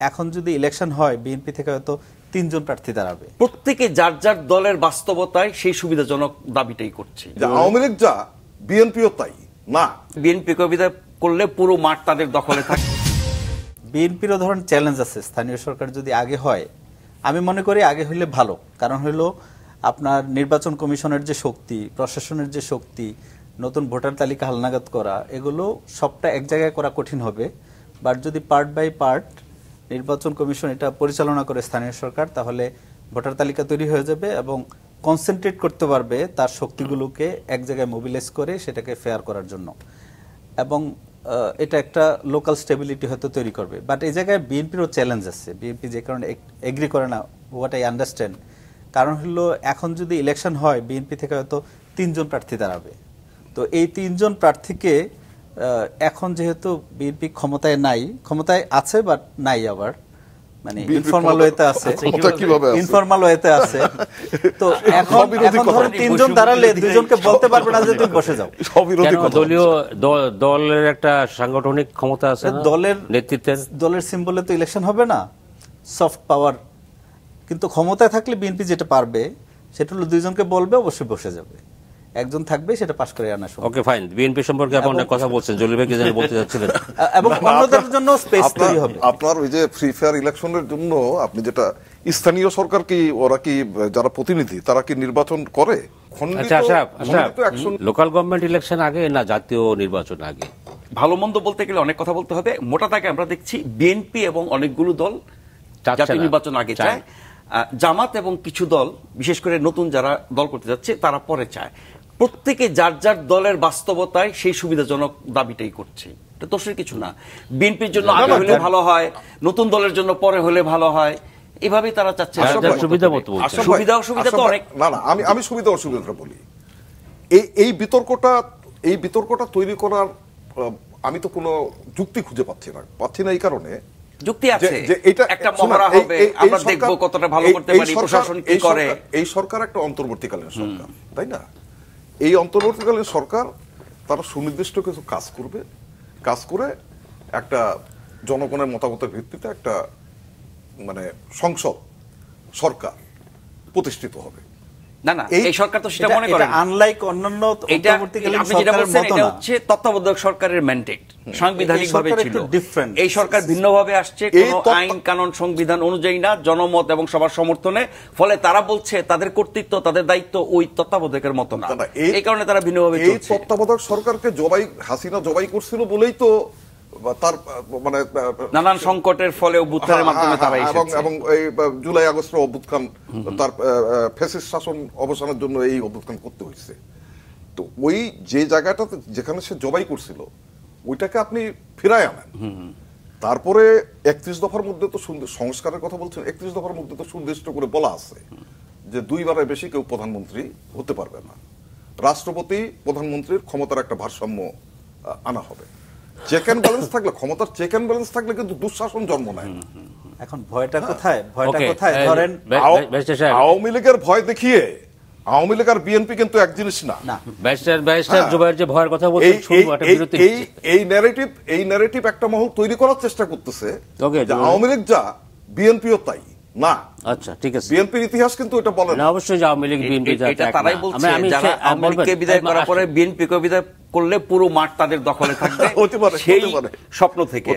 এখন যদি ইলেকশন হয় বিএনপি থেকে হয়তো 3 জন প্রার্থী দাঁড়াবে। প্রত্যেকে যার যার দলের বাস্তবতায় সেই সুবিধাজনক দাবিটাই করছে। আওয়ামী লীগ যা বিএনপিও তাই না। বিএনপি কবিতা করলে পুরো মাঠ তাদের দখলে থাকে। বিএনপিরও ধরেন চ্যালেঞ্জ আছে, স্থানীয় সরকার যদি আগে হয়, আমি মনে করি আগে হইলে ভালো। কারণ হলো আপনার নির্বাচন কমিশনের যে শক্তি, প্রশাসনের যে শক্তি, নতুন ভোটার তালিকা হালনাগাদ করা, এগুলো সবটা এক জায়গায় করা কঠিন হবে। বাট যদি পার্ট বাই পার্ট নির্বাচন কমিশন এটা পরিচালনা করে স্থানীয় সরকার, তাহলে ভোটার তালিকা তৈরি হয়ে যাবে এবং কনসেন্ট্রেট করতে পারবে তার শক্তিগুলোকে এক জায়গায় মোবিলাইজ করে সেটাকে ফেয়ার করার জন্য, এবং এটা একটা লোকাল স্টেবিলিটি হয়তো তৈরি করবে। বাট এই জায়গায় বিএনপিরও চ্যালেঞ্জ আছে। বিএনপি যে কারণে এগ্রি করে না, হোয়াট আই আন্ডারস্ট্যান্ড, কারণ হলো এখন যদি ইলেকশন হয় বিএনপি থেকে হয়তো 3 জন প্রার্থী দাঁড়াবে। তো এই 3 জন প্রার্থীকে এখন যেহেতু বিএনপি ক্ষমতায় নাই, ক্ষমতায় আছে বাট নাই, আবার মানে ইনফরমাল ওয়েতে আছে, ইনফরমাল ওয়েতে আছে। তো এখন ধরেন 3 জন দাঁড়ালে 2 জনকে বলতে পারবে না যে তুমি বসে যাও। দলীয় দলের একটা সাংগঠনিক ক্ষমতা আছে, দলের নেতৃত্বের, দলের সিম্বলে তো ইলেকশন হবে না, সফট পাওয়ার। কিন্তু ক্ষমতায় থাকলে বিএনপি যেটা পারবে সেটা হলো 2 জনকে বলবে, অবশ্যই বসে যাবে, একজন থাকবে, সেটা পাস করে আনা সম্ভব। ওকে ফাইন, বিএনপি সম্পর্কে আপনি অনেক কথা বলছেন, জলিল ভাই কি জানেন বলতে যাচ্ছিলেন, এবং অন্যদের জন্য স্পেস তৈরি হবে। আপনার ওই যে ফ্রি ফেয়ার ইলেকশনের জন্য আপনি যেটা স্থানীয় সরকার কি, ওরা কি যারা প্রতিনিধি তারা কি নির্বাচন করে? লোকাল গভর্নমেন্ট ইলেকশন আগে না জাতীয় নির্বাচন আগে? ভালো মন্দ বলতে গেলে অনেক কথা বলতে হবে। মোটা দাগে আমরা দেখছি বিএনপি এবং অনেকগুলো দল জাতীয় নির্বাচন আগে চায়, জামাত এবং কিছু দল, বিশেষ করে নতুন যারা দল করতে যাচ্ছে, তারা পরে চায়। প্রত্যেকে যার যার দলের বাস্তবতায় সেই সুবিধাজনক দাবিটাই করছে। এটা দোষের কিছু না। বিএনপির জন্য আগে হলে ভালো হয়, নতুন দলের জন্য পরে হলে ভালো হয়, এভাবেই তারা চাচ্ছে। সুবিধা মতো সুবিধা অসুবিধা তো অনেক। না না, আমি সুবিধা অসুবিধাটা বলি। এই বিতর্কটা তৈরি করার আমি তো কোনো যুক্তি খুঁজে পাচ্ছি না। এই কারণে যুক্তি আছে যে এটা একটা মহড়া হবে, আমরা দেখব কতটা ভালো করতে পারি, প্রশাসন কি করে। এই সরকার একটা অন্তর্বর্তীকালীন সরকার, তাই না? এই অন্তর্বর্তীকালীন সরকার তারা সুনির্দিষ্ট কিছু কাজ করে একটা জনগণের মতামতের ভিত্তিতে একটা মানে সংসদ সরকার প্রতিষ্ঠিত হবে। না না, এই সরকার তো সেটা মনে করে আনলাইক অন্যান্য অন্তর্বর্তীকালীন সরকারের মত না। এটা হচ্ছে তত্ত্বাবধায়ক সরকারের ম্যান্ডেট, সাংবিধানিকভাবে ছিল। এই সরকার ভিন্নভাবে আসছে, কোনো আইন কানুন সংবিধান অনুযায়ী না, জনমত এবং সবার সমর্থনে। ফলে তারা বলছে তাদের কর্তৃত্ব, তাদের দায়িত্ব ওই তত্ত্বাবধায়কের মতো না, এই কারণে তারা ভিন্নভাবে চলছে। এই তত্ত্বাবধায়ক সরকারকে হাসিনা জবাই করছিল বলেই তো তার মানে নানান সংকটের ফলে অভ্যুত্থানের মাধ্যমে তারা এসেছে, এবং এই জুলাই আগস্টের অভ্যুত্থান, তার ফ্যাসিস্ট শাসন অবসানের জন্য এই অভ্যুত্থান করতে হয়েছে। তো ওই যে জায়গাটাতে যেখানে সে জবাই করছিল ওইটাকে আপনি ফিরায় আনেন। তারপরে 31 দফার মধ্যে তো সংস্কারের কথা বলছেন, 31 দফার মধ্যে তো সুনির্দিষ্ট করে বলা আছে যে 2 বারের বেশি কেউ প্রধানমন্ত্রী হতে পারবে না। রাষ্ট্রপতি প্রধানমন্ত্রীর ক্ষমতার একটা ভারসাম্য আনা হবে। চেক এন্ড ব্যালেন্স থাকলে, ক্ষমতার চেক এন্ড ব্যালেন্স থাকলে কিন্তু দুঃশাসন জন্ম নেয়। এখন ভয়টা কোথায়? ধরেন আওয়ামী লীগের ভয় দেখিয়ে আওয়ামী লীগ আর বিএনপি কিন্তু এক জিনিস না। ব্যারিস্টার জুবায়ের যে ভয়ের কথা বলছেন, এই ন্যারেটিভ একটা মহল তৈরি করার চেষ্টা করতেছে যে আওয়ামী লীগ যা বিএনপিও তাই না। আচ্ছা, ঠিক আছে, বিএনপির ইতিহাস কিন্তু এটা বলে না। অবশ্যই যে আওয়ামী লীগ বিএনপি এটা তারাই বলছে, যারা আওয়ামী লীগকে বিদায় করার পরে বিএনপি কে বিদায় করলে পুরো মাঠ তাদের দখলে থাকবে, সেই স্বপ্ন থেকে।